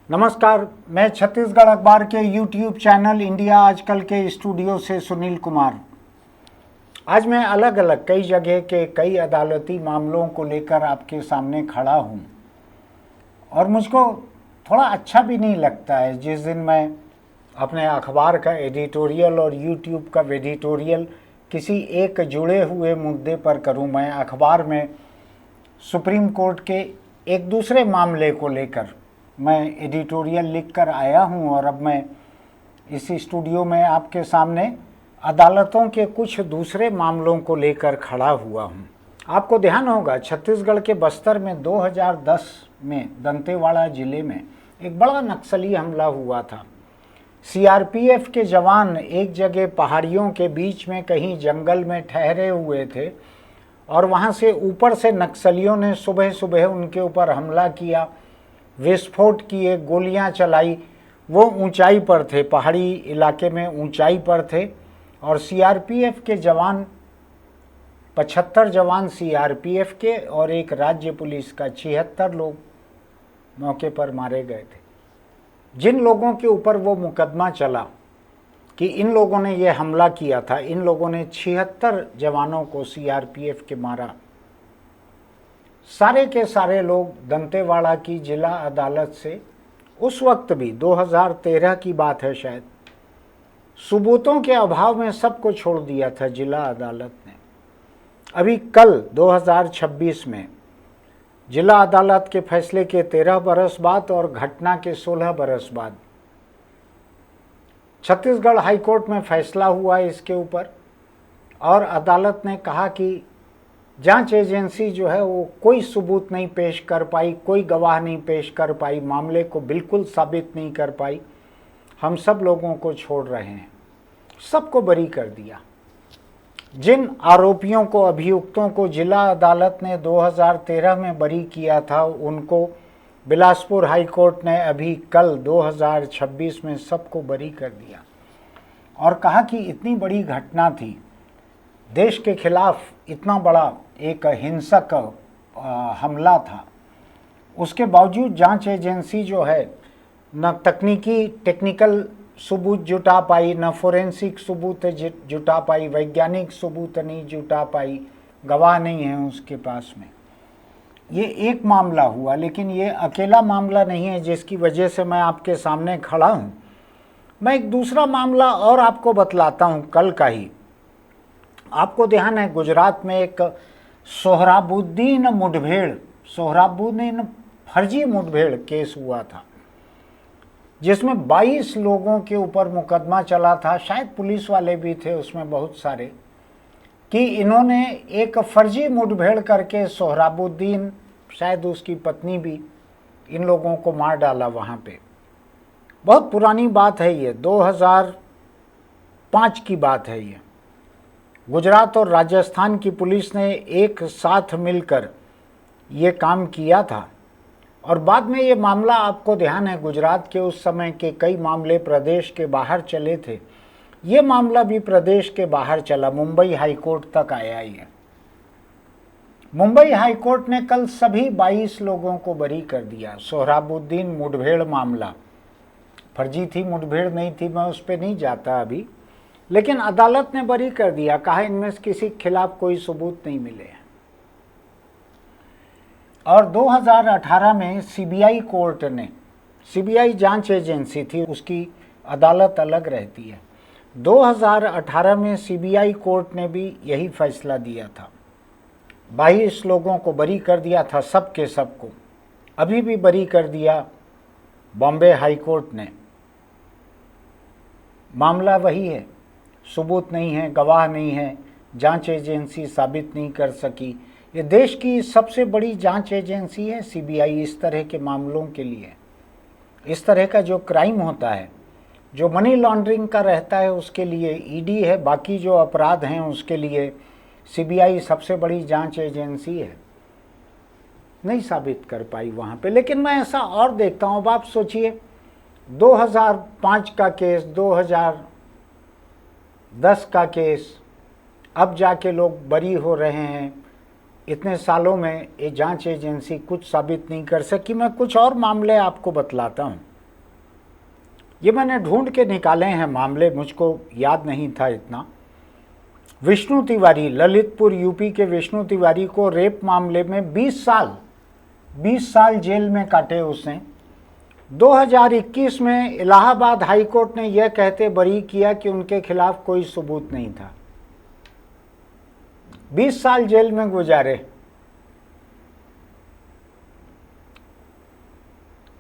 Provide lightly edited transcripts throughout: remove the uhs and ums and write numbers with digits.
नमस्कार, मैं छत्तीसगढ़ अखबार के यूट्यूब चैनल इंडिया आजकल के स्टूडियो से सुनील कुमार। आज मैं अलग अलग कई जगह के कई अदालती मामलों को लेकर आपके सामने खड़ा हूं और मुझको थोड़ा अच्छा भी नहीं लगता है जिस दिन मैं अपने अखबार का एडिटोरियल और यूट्यूब का एडिटोरियल किसी एक जुड़े हुए मुद्दे पर करूं। मैं अखबार में सुप्रीम कोर्ट के एक दूसरे मामले को लेकर मैं एडिटोरियल लिखकर आया हूं और अब मैं इस स्टूडियो में आपके सामने अदालतों के कुछ दूसरे मामलों को लेकर खड़ा हुआ हूं। आपको ध्यान होगा छत्तीसगढ़ के बस्तर में 2010 में दंतेवाड़ा जिले में एक बड़ा नक्सली हमला हुआ था। सीआरपीएफ के जवान एक जगह पहाड़ियों के बीच में कहीं जंगल में ठहरे हुए थे और वहां से ऊपर से नक्सलियों ने सुबह सुबह उनके ऊपर हमला किया, विस्फोट किए, गोलियां चलाई। वो ऊंचाई पर थे, पहाड़ी इलाके में ऊंचाई पर थे और सीआरपीएफ के जवान 75 जवान सीआरपीएफ के और एक राज्य पुलिस का 76 लोग मौके पर मारे गए थे। जिन लोगों के ऊपर वो मुकदमा चला कि इन लोगों ने ये हमला किया था, इन लोगों ने 76 जवानों को सीआरपीएफ के मारा। सारे के सारे लोग दंतेवाड़ा की जिला अदालत से उस वक्त भी 2013 की बात है शायद, सबूतों के अभाव में सबको छोड़ दिया था जिला अदालत ने। अभी कल 2026 में जिला अदालत के फैसले के 13 बरस बाद और घटना के 16 बरस बाद छत्तीसगढ़ हाईकोर्ट में फैसला हुआ इसके ऊपर और अदालत ने कहा कि जांच एजेंसी जो है वो कोई सबूत नहीं पेश कर पाई, कोई गवाह नहीं पेश कर पाई, मामले को बिल्कुल साबित नहीं कर पाई। हम सब लोगों को छोड़ रहे हैं, सबको बरी कर दिया। जिन आरोपियों को, अभियुक्तों को जिला अदालत ने 2013 में बरी किया था, उनको बिलासपुर हाई कोर्ट ने अभी कल 2026 में सबको बरी कर दिया और कहा कि इतनी बड़ी घटना थी, देश के खिलाफ इतना बड़ा एक हिंसक हमला था, उसके बावजूद जांच एजेंसी जो है न टेक्निकल सबूत जुटा पाई, न फोरेंसिक सबूत जुटा पाई, वैज्ञानिक सबूत नहीं जुटा पाई, गवाह नहीं है उसके पास में। ये एक मामला हुआ, लेकिन ये अकेला मामला नहीं है जिसकी वजह से मैं आपके सामने खड़ा हूँ। मैं एक दूसरा मामला और आपको बतलाता हूँ, कल का ही। आपको ध्यान है गुजरात में एक सोहराबुद्दीन फर्जी मुठभेड़ केस हुआ था जिसमें 22 लोगों के ऊपर मुकदमा चला था, शायद पुलिस वाले भी थे उसमें बहुत सारे, कि इन्होंने एक फर्जी मुठभेड़ करके सोहराबुद्दीन, शायद उसकी पत्नी भी, इन लोगों को मार डाला वहाँ पे। बहुत पुरानी बात है ये, 2005 की बात है ये। गुजरात और राजस्थान की पुलिस ने एक साथ मिलकर ये काम किया था और बाद में ये मामला, आपको ध्यान है गुजरात के उस समय के कई मामले प्रदेश के बाहर चले थे, ये मामला भी प्रदेश के बाहर चला, मुंबई हाईकोर्ट तक आया ये। मुंबई हाईकोर्ट ने कल सभी 22 लोगों को बरी कर दिया। सोहराबुद्दीन मुठभेड़ मामला फर्जी थी, मुठभेड़ नहीं थी, मैं उस पर नहीं जाता अभी, लेकिन अदालत ने बरी कर दिया, कहा इनमें से किसी के खिलाफ कोई सबूत नहीं मिले हैं। और 2018 में सीबीआई कोर्ट ने, सीबीआई जांच एजेंसी थी, उसकी अदालत अलग रहती है, 2018 में सीबीआई कोर्ट ने भी यही फैसला दिया था, 22 लोगों को बरी कर दिया था, सब के सब को। अभी भी बरी कर दिया बॉम्बे हाई कोर्ट ने। मामला वही है, सबूत नहीं है, गवाह नहीं है, जांच एजेंसी साबित नहीं कर सकी। ये देश की सबसे बड़ी जांच एजेंसी है सीबीआई इस तरह के मामलों के लिए। इस तरह का जो क्राइम होता है, जो मनी लॉन्ड्रिंग का रहता है, उसके लिए ईडी है, बाकी जो अपराध हैं उसके लिए सीबीआई सबसे बड़ी जांच एजेंसी है। नहीं साबित कर पाई वहाँ पे। लेकिन मैं ऐसा और देखता हूँ, अब आप सोचिए 2005 का केस, 2010 का केस, अब जाके लोग बरी हो रहे हैं। इतने सालों में ये जांच एजेंसी कुछ साबित नहीं कर सकी। मैं कुछ और मामले आपको बतलाता हूँ। ये मैंने ढूंढ के निकाले हैं मामले, मुझको याद नहीं था इतना। विष्णु तिवारी, ललितपुर यूपी के विष्णु तिवारी को रेप मामले में 20 साल जेल में काटे उसने। 2021 में इलाहाबाद हाई कोर्ट ने यह कहते बरी किया कि उनके खिलाफ कोई सबूत नहीं था। 20 साल जेल में गुजारे।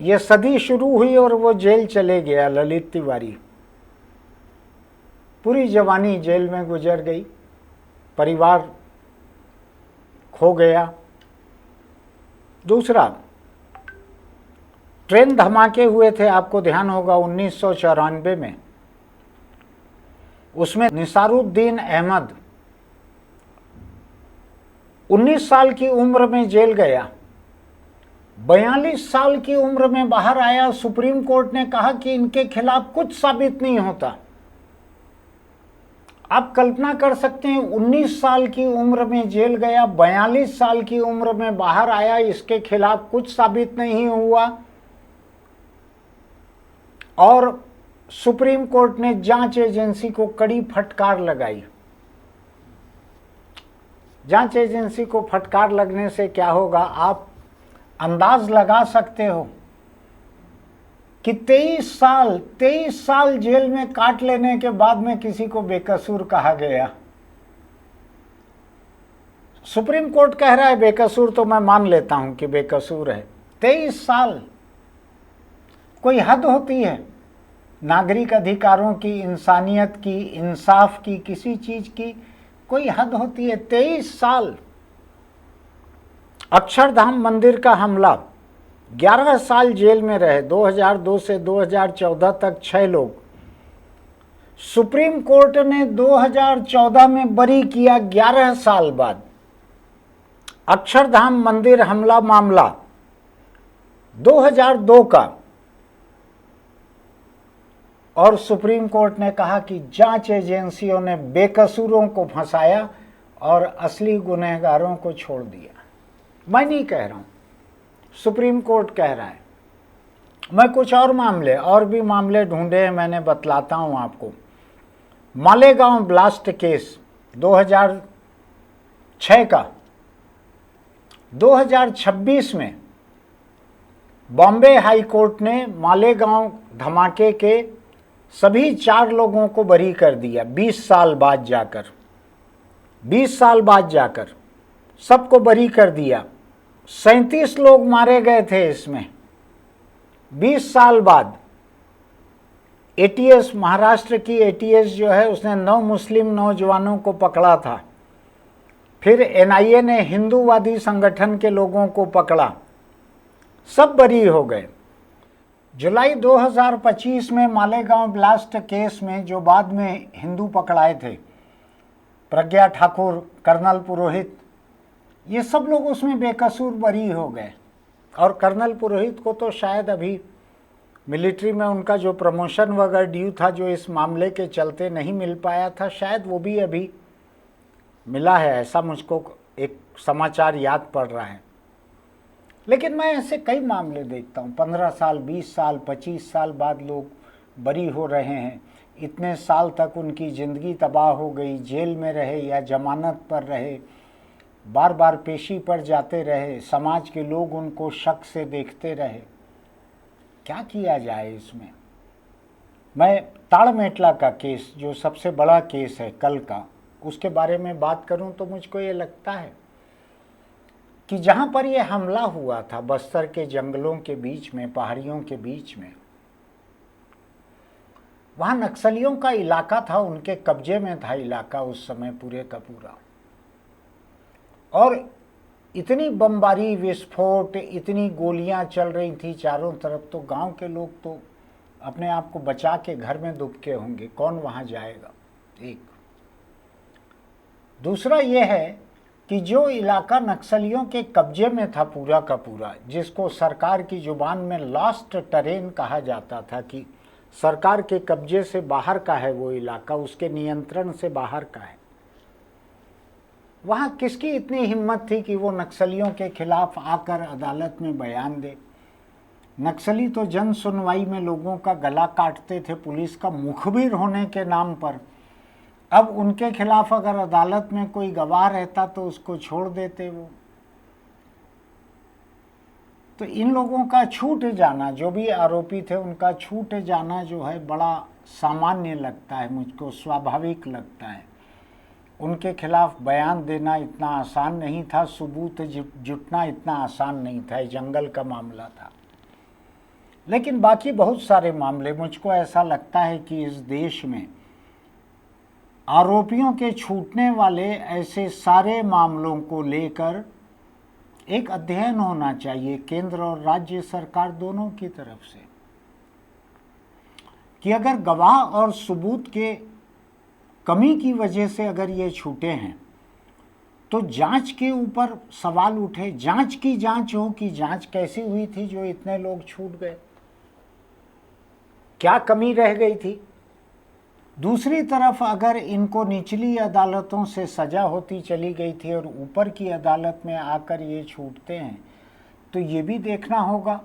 यह सदी शुरू हुई और वो जेल चले गया। ललित तिवारी पूरी जवानी जेल में गुजर गई, परिवार खो गया। दूसरा, ट्रेन धमाके हुए थे, आपको ध्यान होगा 1994 में। उसमें निसारुद्दीन अहमद 19 साल की उम्र में जेल गया, 42 साल की उम्र में बाहर आया। सुप्रीम कोर्ट ने कहा कि इनके खिलाफ कुछ साबित नहीं होता। आप कल्पना कर सकते हैं, 19 साल की उम्र में जेल गया, 42 साल की उम्र में बाहर आया, इसके खिलाफ कुछ साबित नहीं हुआ। और सुप्रीम कोर्ट ने जांच एजेंसी को कड़ी फटकार लगाई। जांच एजेंसी को फटकार लगने से क्या होगा, आप अंदाज लगा सकते हो कि 23 साल जेल में काट लेने के बाद में किसी को बेकसूर कहा गया। सुप्रीम कोर्ट कह रहा है बेकसूर, तो मैं मान लेता हूं कि बेकसूर है। 23 साल, कोई हद होती है नागरिक अधिकारों की, इंसानियत की, इंसाफ की, किसी चीज की कोई हद होती है। 23 साल। अक्षरधाम मंदिर का हमला, 11 साल जेल में रहे। 2002 से 2014 तक 6 लोग। सुप्रीम कोर्ट ने 2014 में बरी किया 11 साल बाद। अक्षरधाम मंदिर हमला मामला 2002 का, और सुप्रीम कोर्ट ने कहा कि जांच एजेंसियों ने बेकसूरों को फंसाया और असली गुनहगारों को छोड़ दिया। मैं नहीं कह रहा हूं, सुप्रीम कोर्ट कह रहा है। मैं कुछ और भी मामले ढूंढे हैं, मैंने बतलाता हूं आपको। मालेगांव ब्लास्ट केस 2006 का, 2026 में बॉम्बे हाई कोर्ट ने मालेगांव धमाके के सभी 4 लोगों को बरी कर दिया। 20 साल बाद जाकर 20 साल बाद जाकर सबको बरी कर दिया। 37 लोग मारे गए थे इसमें। 20 साल बाद एटीएस, महाराष्ट्र की एटीएस जो है, उसने 9 मुस्लिम नौजवानों को पकड़ा था। फिर एनआईए ने हिंदूवादी संगठन के लोगों को पकड़ा, सब बरी हो गए। जुलाई 2025 में मालेगांव ब्लास्ट केस में जो बाद में हिंदू पकड़ाए थे, प्रज्ञा ठाकुर, कर्नल पुरोहित, ये सब लोग उसमें बेकसूर बरी हो गए। और कर्नल पुरोहित को तो शायद अभी मिलिट्री में उनका जो प्रमोशन वगैरह ड्यू था, जो इस मामले के चलते नहीं मिल पाया था, शायद वो भी अभी मिला है, ऐसा मुझको एक समाचार याद पड़ रहा है। लेकिन मैं ऐसे कई मामले देखता हूँ, 15 साल, 20 साल, 25 साल बाद लोग बरी हो रहे हैं। इतने साल तक उनकी ज़िंदगी तबाह हो गई, जेल में रहे या जमानत पर रहे, बार बार पेशी पर जाते रहे, समाज के लोग उनको शक से देखते रहे। क्या किया जाए इसमें? मैं ताड़मेटला का केस, जो सबसे बड़ा केस है कल का, उसके बारे में बात करूं तो मुझको ये लगता है कि जहां पर यह हमला हुआ था, बस्तर के जंगलों के बीच में, पहाड़ियों के बीच में, वहां नक्सलियों का इलाका था, उनके कब्जे में था इलाका उस समय पूरे का पूरा। और इतनी बमबारी, विस्फोट, इतनी गोलियां चल रही थी चारों तरफ, तो गांव के लोग तो अपने आप को बचा के घर में दुबके होंगे, कौन वहां जाएगा। एक दूसरा यह है कि जो इलाका नक्सलियों के कब्जे में था पूरा का पूरा, जिसको सरकार की जुबान में लास्ट टेरेन कहा जाता था, कि सरकार के कब्जे से बाहर का है वो इलाका, उसके नियंत्रण से बाहर का है, वहाँ किसकी इतनी हिम्मत थी कि वो नक्सलियों के खिलाफ आकर अदालत में बयान दे? नक्सली तो जन सुनवाई में लोगों का गला काटते थे पुलिस का मुखबिर होने के नाम पर। अब उनके खिलाफ अगर अदालत में कोई गवाह रहता तो उसको छोड़ देते वो। तो इन लोगों का छूट जाना, जो भी आरोपी थे उनका छूट जाना जो है बड़ा सामान्य लगता है मुझको, स्वाभाविक लगता है। उनके खिलाफ बयान देना इतना आसान नहीं था, सबूत जुटना इतना आसान नहीं था, जंगल का मामला था। लेकिन बाकी बहुत सारे मामले, मुझको ऐसा लगता है कि इस देश में आरोपियों के छूटने वाले ऐसे सारे मामलों को लेकर एक अध्ययन होना चाहिए केंद्र और राज्य सरकार दोनों की तरफ से, कि अगर गवाह और सबूत के कमी की वजह से अगर ये छूटे हैं तो जांच के ऊपर सवाल उठे, जांच की जांच हो कि जांच कैसी हुई थी जो इतने लोग छूट गए, क्या कमी रह गई थी। दूसरी तरफ अगर इनको निचली अदालतों से सजा होती चली गई थी और ऊपर की अदालत में आकर ये छूटते हैं तो ये भी देखना होगा,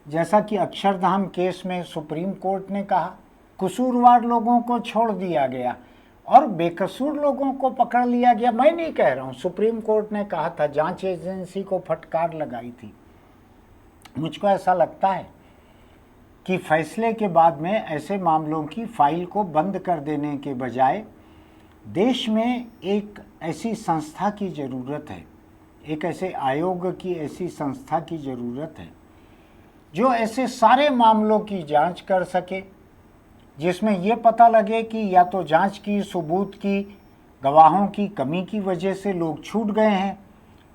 जैसा कि अक्षरधाम केस में सुप्रीम कोर्ट ने कहा कसूरवार लोगों को छोड़ दिया गया और बेकसूर लोगों को पकड़ लिया गया। मैं नहीं कह रहा हूँ, सुप्रीम कोर्ट ने कहा था, जांच एजेंसी को फटकार लगाई थी। मुझको ऐसा लगता है कि फैसले के बाद में ऐसे मामलों की फाइल को बंद कर देने के बजाय देश में एक ऐसी संस्था की ज़रूरत है, एक ऐसे आयोग की, ऐसी संस्था की ज़रूरत है जो ऐसे सारे मामलों की जांच कर सके, जिसमें ये पता लगे कि या तो जांच की, सबूत की, गवाहों की कमी की वजह से लोग छूट गए हैं,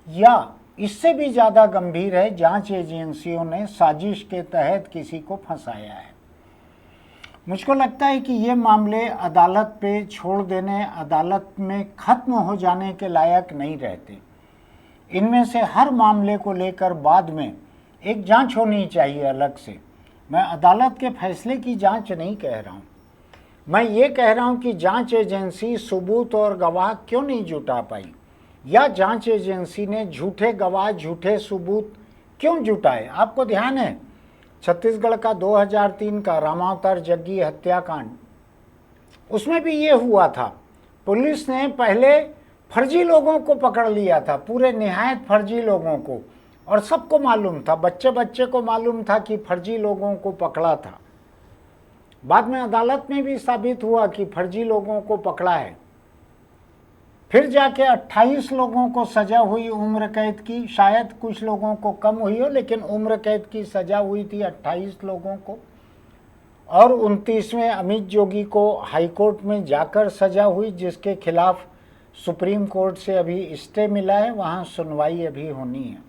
या इससे भी ज़्यादा गंभीर है, जांच एजेंसियों ने साजिश के तहत किसी को फंसाया है। मुझको लगता है कि ये मामले अदालत पे छोड़ देने, अदालत में ख़त्म हो जाने के लायक नहीं रहते। इनमें से हर मामले को लेकर बाद में एक जांच होनी चाहिए अलग से। मैं अदालत के फैसले की जांच नहीं कह रहा हूँ, मैं ये कह रहा हूँ कि जांच एजेंसी सबूत और गवाह क्यों नहीं जुटा पाई, या जांच एजेंसी ने झूठे गवाह, झूठे सबूत क्यों जुटाए। आपको ध्यान है छत्तीसगढ़ का 2003 का रामावतार जग्गी हत्याकांड, उसमें भी ये हुआ था। पुलिस ने पहले फर्जी लोगों को पकड़ लिया था, पूरे निहायत फर्जी लोगों को, और सबको मालूम था, बच्चे बच्चे को मालूम था कि फर्जी लोगों को पकड़ा था। बाद में अदालत में भी साबित हुआ कि फर्जी लोगों को पकड़ा है। फिर जाके 28 लोगों को सजा हुई उम्र कैद की, शायद कुछ लोगों को कम हुई हो, लेकिन उम्र कैद की सजा हुई थी 28 लोगों को। और 29वें अमित जोगी को हाईकोर्ट में जाकर सजा हुई, जिसके खिलाफ सुप्रीम कोर्ट से अभी स्टे मिला है, वहाँ सुनवाई अभी होनी है।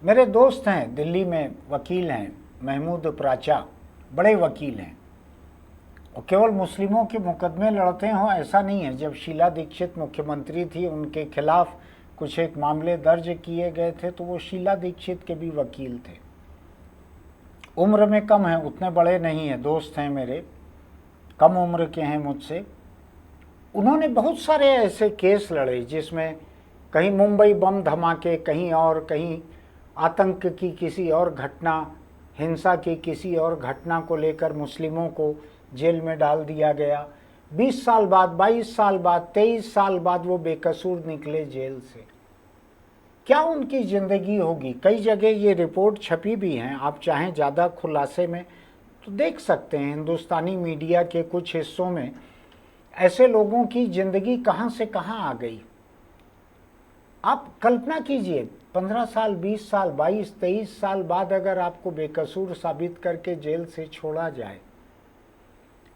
मेरे दोस्त हैं दिल्ली में, वकील हैं, महमूद प्राचा, बड़े वकील हैं, और केवल मुस्लिमों के मुकदमे लड़ते हों ऐसा नहीं है। जब शीला दीक्षित मुख्यमंत्री थी, उनके खिलाफ कुछ एक मामले दर्ज किए गए थे, तो वो शीला दीक्षित के भी वकील थे। उम्र में कम है, उतने बड़े नहीं हैं, दोस्त हैं मेरे, कम उम्र के हैं मुझसे। उन्होंने बहुत सारे ऐसे केस लड़े जिसमें कहीं मुंबई बम धमाके, कहीं और कहीं आतंक की किसी और घटना, हिंसा की किसी और घटना को लेकर मुस्लिमों को जेल में डाल दिया गया। 20 साल बाद, 22 साल बाद, 23 साल बाद वो बेकसूर निकले जेल से। क्या उनकी ज़िंदगी होगी? कई जगह ये रिपोर्ट छपी भी हैं, आप चाहें ज़्यादा खुलासे में तो देख सकते हैं। हिंदुस्तानी मीडिया के कुछ हिस्सों में ऐसे लोगों की ज़िंदगी कहाँ से कहाँ आ गई। आप कल्पना कीजिए, 15 साल, 20 साल, 22, 23 साल बाद अगर आपको बेकसूर साबित करके जेल से छोड़ा जाए,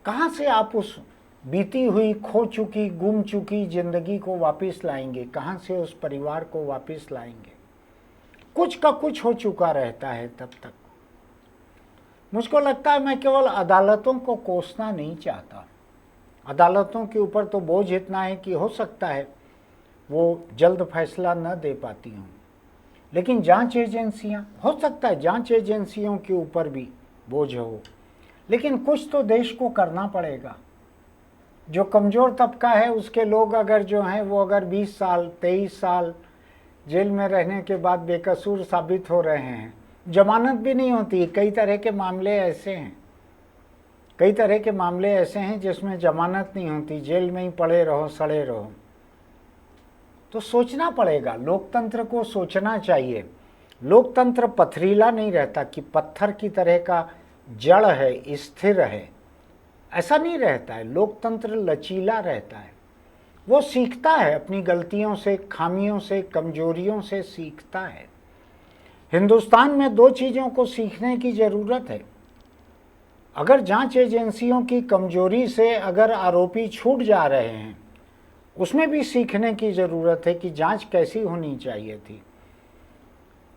कहाँ से आप उस बीती हुई, खो चुकी, गुम चुकी ज़िंदगी को वापस लाएंगे? कहाँ से उस परिवार को वापस लाएंगे? कुछ का कुछ हो चुका रहता है तब तक। मुझको लगता है, मैं केवल अदालतों को कोसना नहीं चाहता। अदालतों के ऊपर तो बोझ इतना है कि हो सकता है वो जल्द फैसला न दे पाती हों, लेकिन जांच एजेंसियां, हो सकता है जांच एजेंसियों के ऊपर भी बोझ हो, लेकिन कुछ तो देश को करना पड़ेगा। जो कमज़ोर तबका है उसके लोग अगर जो हैं वो अगर 20 साल, 23 साल जेल में रहने के बाद बेकसूर साबित हो रहे हैं, जमानत भी नहीं होती। कई तरह के मामले ऐसे हैं, कई तरह के मामले ऐसे हैं जिसमें जमानत नहीं होती, जेल में ही पड़े रहो, सड़े रहो। तो सोचना पड़ेगा, लोकतंत्र को सोचना चाहिए। लोकतंत्र पथरीला नहीं रहता कि पत्थर की तरह का जड़ है, स्थिर है, ऐसा नहीं रहता है। लोकतंत्र लचीला रहता है, वो सीखता है अपनी गलतियों से, खामियों से, कमजोरियों से सीखता है। हिंदुस्तान में दो चीज़ों को सीखने की ज़रूरत है। अगर जांच एजेंसियों की कमजोरी से अगर आरोपी छूट जा रहे हैं, उसमें भी सीखने की ज़रूरत है कि जांच कैसी होनी चाहिए थी।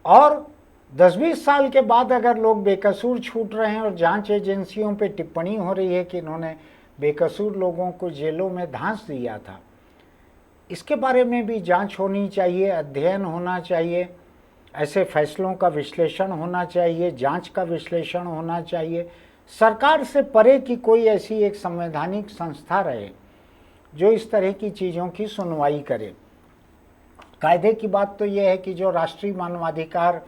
और 10-20 साल के बाद अगर लोग बेकसूर छूट रहे हैं और जांच एजेंसियों पे टिप्पणी हो रही है कि इन्होंने बेकसूर लोगों को जेलों में धांस दिया था, इसके बारे में भी जांच होनी चाहिए, अध्ययन होना चाहिए, ऐसे फैसलों का विश्लेषण होना चाहिए, जांच का विश्लेषण होना चाहिए। सरकार से परे की कोई ऐसी एक संवैधानिक संस्था रहे जो इस तरह की चीज़ों की सुनवाई करे। कायदे की बात तो यह है कि जो राष्ट्रीय मानवाधिकार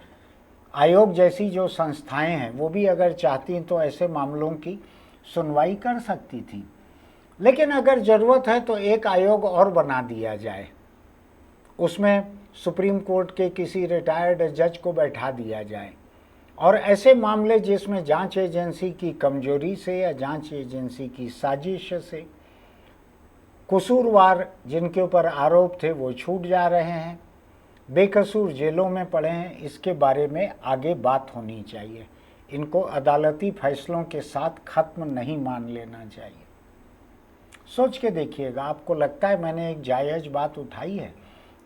आयोग जैसी जो संस्थाएं हैं वो भी अगर चाहती तो ऐसे मामलों की सुनवाई कर सकती थी। लेकिन अगर ज़रूरत है तो एक आयोग और बना दिया जाए, उसमें सुप्रीम कोर्ट के किसी रिटायर्ड जज को बैठा दिया जाए और ऐसे मामले जिसमें जांच एजेंसी की कमजोरी से या जांच एजेंसी की साजिश से कसूरवार जिनके ऊपर आरोप थे वो छूट जा रहे हैं, बेकसूर जेलों में पड़े हैं, इसके बारे में आगे बात होनी चाहिए। इनको अदालती फैसलों के साथ ख़त्म नहीं मान लेना चाहिए। सोच के देखिएगा, आपको लगता है मैंने एक जायज़ बात उठाई है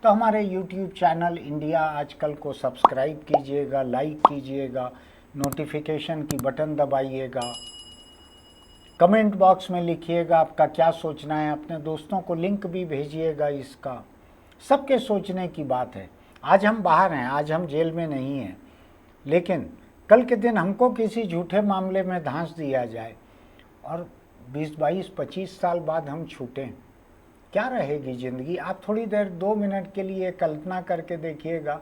तो हमारे YouTube चैनल इंडिया आजकल को सब्सक्राइब कीजिएगा, लाइक कीजिएगा, नोटिफिकेशन की बटन दबाइएगा, कमेंट बॉक्स में लिखिएगा आपका क्या सोचना है, अपने दोस्तों को लिंक भी भेजिएगा इसका। सबके सोचने की बात है। आज हम बाहर हैं, आज हम जेल में नहीं हैं, लेकिन कल के दिन हमको किसी झूठे मामले में धांस दिया जाए और 20-22-25 साल बाद हम छूटें, क्या रहेगी ज़िंदगी। आप थोड़ी देर 2 मिनट के लिए कल्पना करके देखिएगा,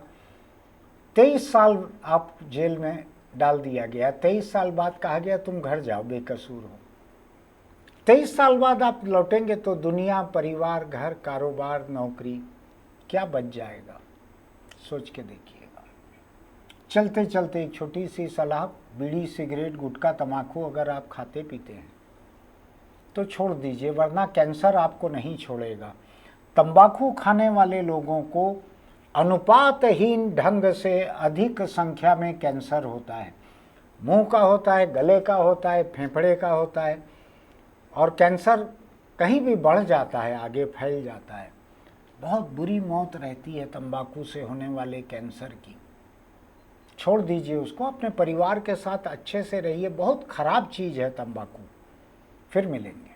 23 साल आप जेल में डाल दिया गया, 23 साल बाद कहा गया तुम घर जाओ, बेकसूर हो। 23 साल बाद आप लौटेंगे तो दुनिया, परिवार, घर, कारोबार, नौकरी क्या बच जाएगा। सोच के देखिएगा। चलते चलते एक छोटी सी सलाह, बीड़ी, सिगरेट, गुटखा, तम्बाकू अगर आप खाते पीते हैं तो छोड़ दीजिए, वरना कैंसर आपको नहीं छोड़ेगा। तंबाकू खाने वाले लोगों को अनुपातहीन ढंग से अधिक संख्या में कैंसर होता है। मुंह का होता है, गले का होता है, फेफड़े का होता है, और कैंसर कहीं भी बढ़ जाता है, आगे फैल जाता है। बहुत बुरी मौत रहती है तंबाकू से होने वाले कैंसर की। छोड़ दीजिए उसको, अपने परिवार के साथ अच्छे से रहिए। बहुत ख़राब चीज़ है तंबाकू। फिर मिलेंगे।